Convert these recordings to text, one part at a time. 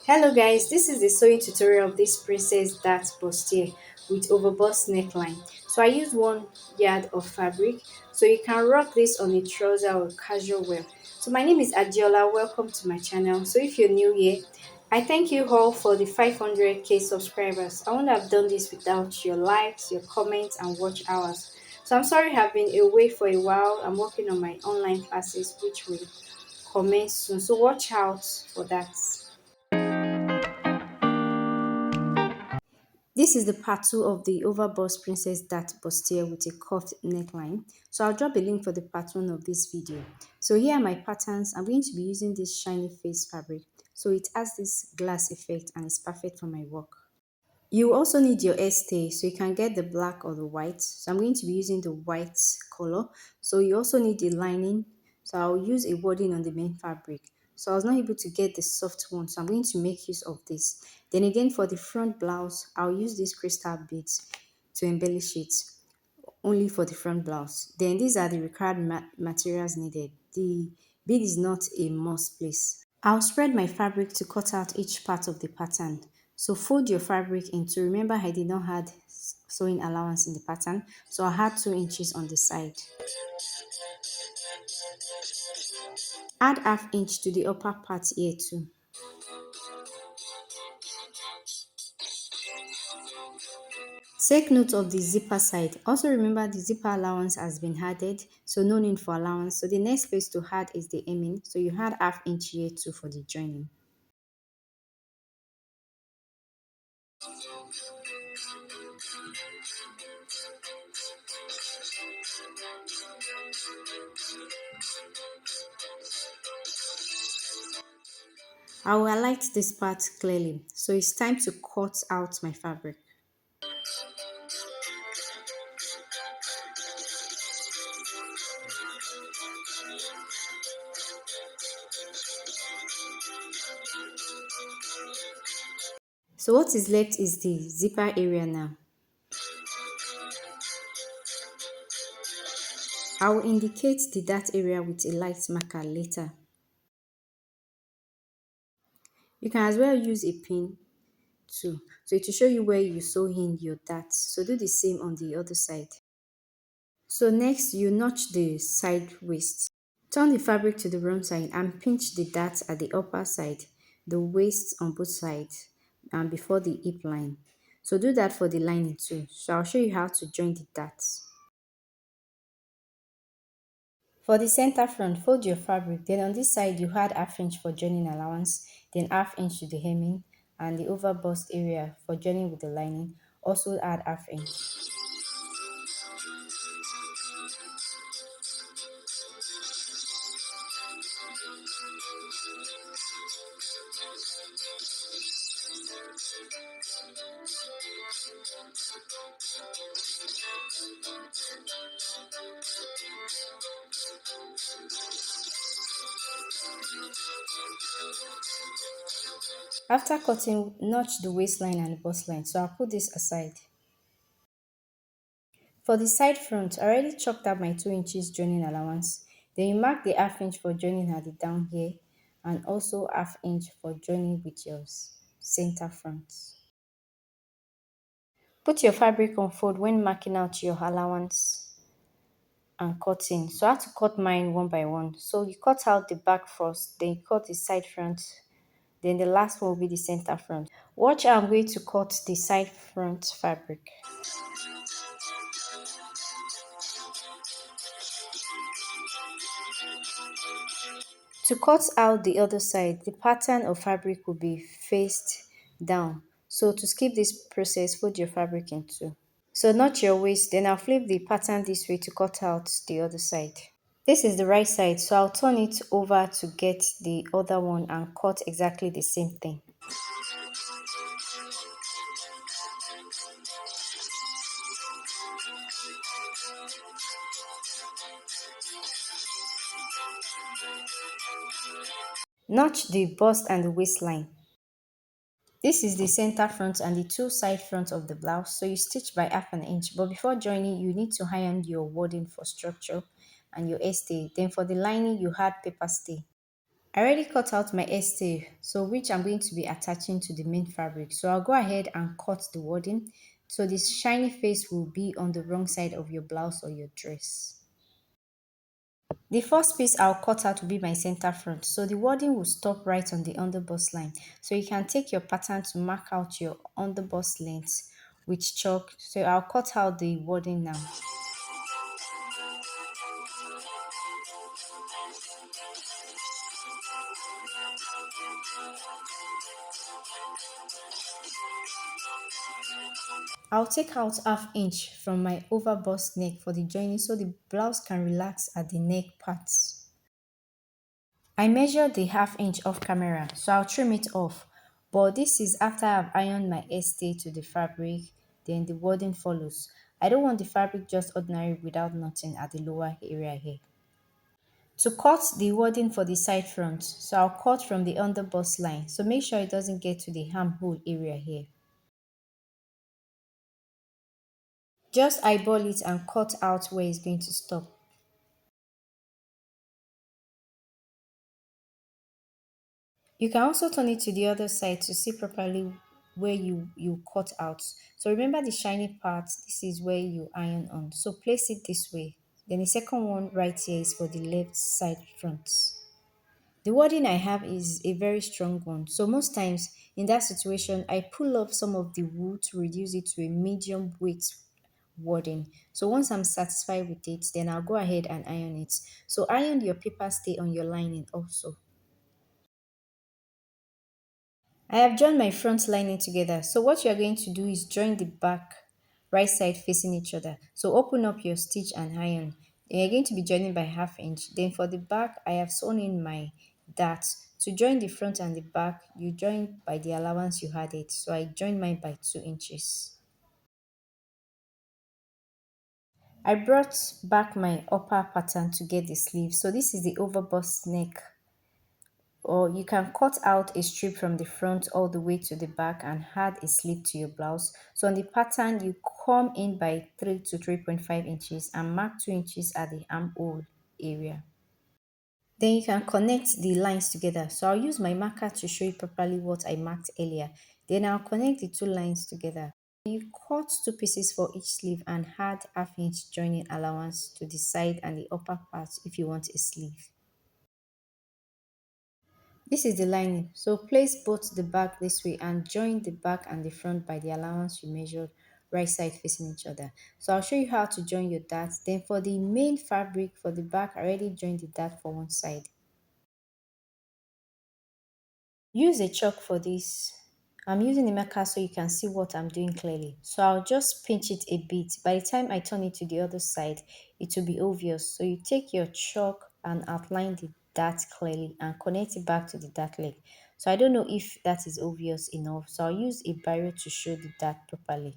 Hello guys, this is the sewing tutorial of this princess that Bustier with overbust neckline. So I used 1 yard of fabric, so you can rock this on a trouser or casual wear. So my name is Adiola, welcome to my channel. So if you're new here, I thank you all for the 500k subscribers. I wouldn't have done this without your likes, your comments and watch hours. So I'm sorry I've been away for a while. I'm working on my online classes which will commence soon. So watch out for that. This is the part 2 of the overbust princess dat bustier with a cuffed neckline. So I'll drop a link for the part 1 of this video. So here are my patterns. I'm going to be using this shiny face fabric. So it has this glass effect and it's perfect for my work. You also need your stay, so you can get the black or the white. So I'm going to be using the white color. So you also need the lining. So I'll use a wording on the main fabric. So I was not able to get the soft one, so I'm going to make use of this. Then again for the front blouse, I'll use these crystal beads to embellish it, only for the front blouse. Then these are the required materials needed. The bead is not a must, please. I'll spread my fabric to cut out each part of the pattern. So fold your fabric into, remember I did not add sewing allowance in the pattern, so I had 2 inches on the side. Add half inch to the upper part here too. Take note of the zipper side. Also remember the zipper allowance has been added, so no need for allowance. So the next place to add is the hemming. So you add half inch here too for the joining. I will highlight this part clearly. So it's time to cut out my fabric. So what is left is the zipper area now. I will indicate the dart area with a light marker later. You can as well use a pin too, so to show you where you sew in your darts. So do the same on the other side. So next you notch the side waist. Turn the fabric to the wrong side and pinch the darts at the upper side, the waist on both sides and before the hip line. So do that for the lining too. So I'll show you how to join the darts. For the center front, fold your fabric. Then on this side, you add half inch for joining allowance, then half inch to the hemming, and the overbust area for joining with the lining. Also add half inch. After cutting, notch the waistline and the bust line. So I'll put this aside. For the side front, I already chopped out my 2 inches joining allowance. Then you mark the half inch for joining at the down here and also half inch for joining with your center front. Put your fabric on fold when marking out your allowance and cutting. So I had to cut mine one by one. So you cut out the back first, then you cut the side front, then the last one will be the center front. Watch how I'm going to cut the side front fabric. To cut out the other side, the pattern of fabric will be faced down. So to skip this process, fold your fabric in two. So knot your waist, then I'll flip the pattern this way to cut out the other side. This is the right side, so I'll turn it over to get the other one and cut exactly the same thing. Notch the bust and the waistline. This is the center front and the 2 side fronts of the blouse, so you stitch by half an inch. But before joining, you need to iron your wording for structure and your stay. Then for the lining, you add paper stay. I already cut out my S-tape, so which I'm going to be attaching to the main fabric. So I'll go ahead and cut the wording. So this shiny face will be on the wrong side of your blouse or your dress. The first piece I'll cut out will be my center front. So the wording will stop right on the underbust line. So you can take your pattern to mark out your underbust length with chalk. So I'll cut out the wording now. I'll take out half inch from my overbust neck for the joining so the blouse can relax at the neck parts. I measured the half inch off camera, so I'll trim it off. But this is after I've ironed my stay to the fabric, then the wording follows. I don't want the fabric just ordinary without knotting at the lower area here. To cut the wording for the side front, so I'll cut from the underbust line. So make sure it doesn't get to the armhole area here. Just eyeball it and cut out where it's going to stop. You can also turn it to the other side to see properly where you cut out. So remember the shiny part, this is where you iron on. So place it this way. Then the second one right here is for the left side front. The wording I have is a very strong one. So most times in that situation, I pull off some of the wool to reduce it to a medium weight wording. So once I'm satisfied with it, then I'll go ahead and iron it. So iron your paper stay on your lining also. I have joined my front lining together. So what you are going to do is join the back right side facing each other. So open up your stitch and iron. Then you're going to be joining by half inch. Then for the back, I have sewn in my dart. To join the front and the back, you join by the allowance you had it. So I joined mine by 2 inches. I brought back my upper pattern to get the sleeve. So this is the overbust neck, or you can cut out a strip from the front all the way to the back and add a slip to your blouse. So on the pattern, you come in by 3 to 3.5 inches and mark 2 inches at the armhole area. Then you can connect the lines together. So I'll use my marker to show you properly what I marked earlier. Then I'll connect the two lines together. You cut two pieces for each sleeve and add half inch joining allowance to the side and the upper part if you want a sleeve. This is the lining. So place both the back this way and join the back and the front by the allowance you measured right side facing each other. So I'll show you how to join your darts. Then for the main fabric for the back, I already joined the dart for one side. Use a chalk for this. I'm using a marker so you can see what I'm doing clearly. So I'll just pinch it a bit. By the time I turn it to the other side, it will be obvious. So you take your chalk and outline the dart clearly and connect it back to the dart leg. So I don't know if that is obvious enough. So I'll use a barrier to show the dart properly.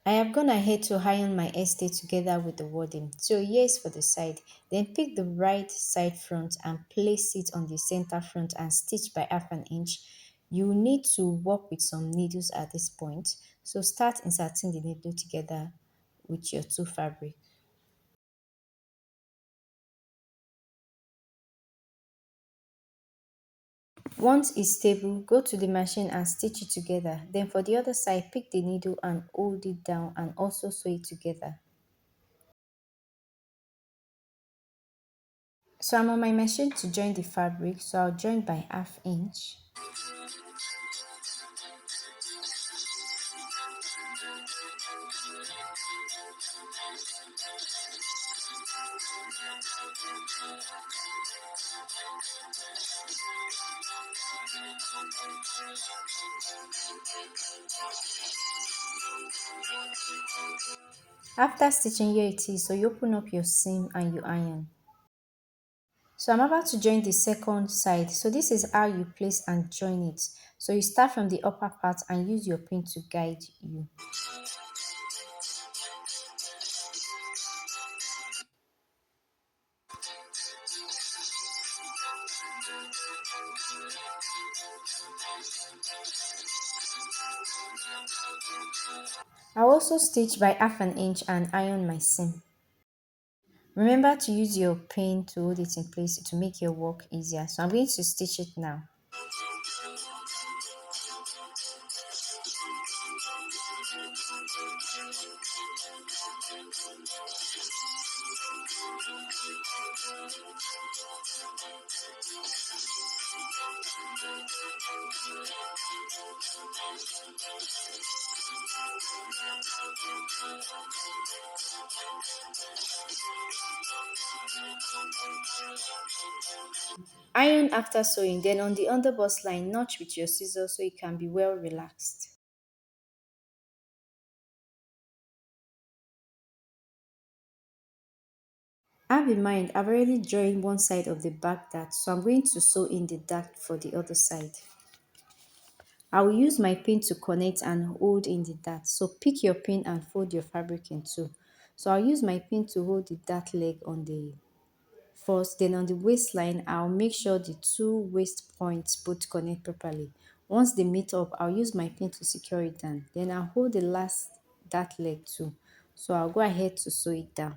I have gone ahead to iron my estate together with the wording. So yes for the side. Then pick the right side front and place it on the center front and stitch by half an inch. You need to work with some needles at this point. So start inserting the needle together with your two fabric. Once it's stable, go to the machine and stitch it together. Then for the other side, pick the needle and hold it down and also sew it together. So I'm on my machine to join the fabric, so I'll join by half inch. After stitching, here it is, so you open up your seam and you iron. So I'm about to join the second side. So this is how you place and join it. So you start from the upper part and use your pin to guide you. I also stitch by half an inch and iron my seam. Remember to use your pin to hold it in place to make your work easier. So I'm going to stitch it now. Iron after sewing, then on the underbust line, notch with your scissors so it can be well relaxed. Have in mind, I've already joined one side of the back dart, so I'm going to sew in the dart for the other side. I will use my pin to connect and hold in the dart. So pick your pin and fold your fabric in two. So I'll use my pin to hold the dart leg on the first, then on the waistline, I'll make sure the two waist points both connect properly. Once they meet up, I'll use my pin to secure it down. Then I'll hold the last dart leg too. So I'll go ahead to sew it down.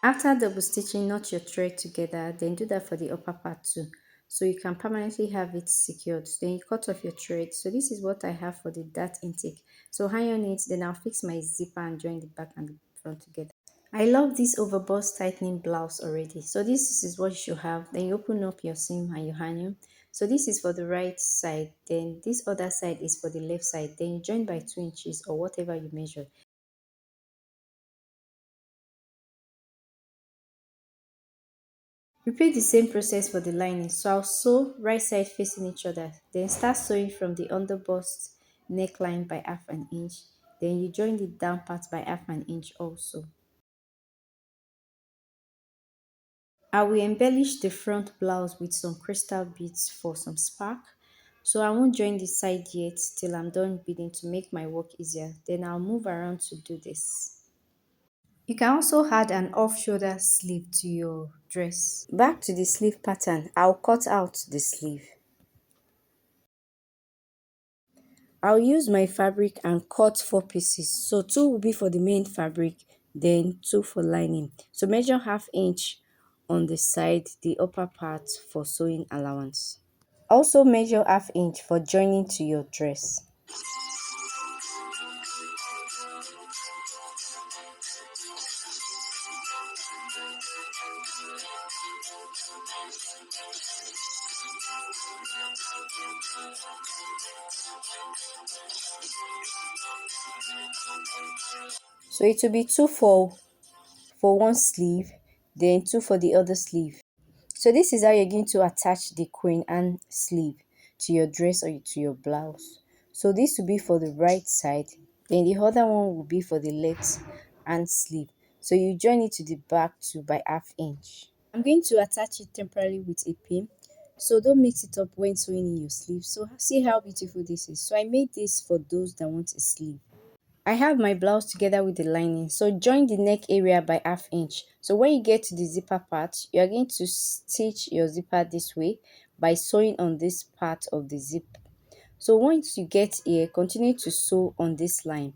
After double stitching, knot your thread together, then do that for the upper part too. So you can permanently have it secured. Then you cut off your thread. So this is what I have for the dart intake. So iron it, then I'll fix my zipper and join the back and the front together. I love this overbust tightening blouse already. So this is what you should have. Then you open up your seam and your hanger. So this is for the right side. Then this other side is for the left side. Then you join by 2 inches or whatever you measure. Repeat the same process for the lining. So I'll sew right side facing each other. Then start sewing from the underbust neckline by half an inch. Then you join the down part by half an inch also. I will embellish the front blouse with some crystal beads for some spark. So I won't join the side yet till I'm done beading to make my work easier. Then I'll move around to do this. You can also add an off-shoulder sleeve to your dress. Back to the sleeve pattern, I'll cut out the sleeve. I'll use my fabric and cut 4 pieces. So two will be for the main fabric, then two for lining. So measure ½ inch on the side, the upper part for sewing allowance. Also measure ½ inch for joining to your dress. So it will be two for one sleeve, then two for the other sleeve. So this is how you're going to attach the queen and sleeve to your dress or to your blouse. So this will be for the right side, then the other one will be for the left and sleeve. So you join it to the back too by ½ inch. I'm going to attach it temporarily with a pin. So don't mix it up when sewing in your sleeve. So see how beautiful this is. So I made this for those that want a sleeve. I have my blouse together with the lining. So join the neck area by ½ inch. So when you get to the zipper part, you are going to stitch your zipper this way by sewing on this part of the zip. So once you get here, continue to sew on this line,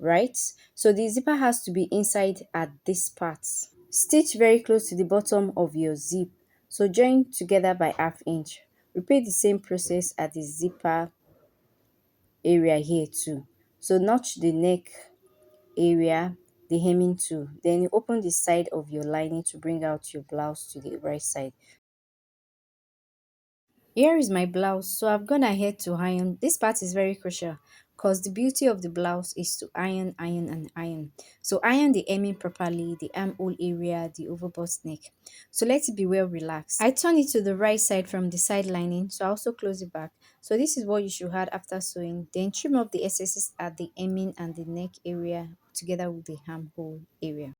right? So the zipper has to be inside at this part. Stitch very close to the bottom of your zip. So join together by ½ inch. Repeat the same process at the zipper area here too. So notch the neck area, the hemming too. Then you open the side of your lining to bring out your blouse to the right side. Here is my blouse. So I've gone ahead to iron. This part is very crucial because the beauty of the blouse is to iron, iron, and iron. So iron the hemming properly, the armhole area, the overbust neck. So let it be well relaxed. I turn it to the right side from the side lining. So I also close it back. So this is what you should add after sewing. Then trim up the excesses at the hemming and the neck area together with the armhole area.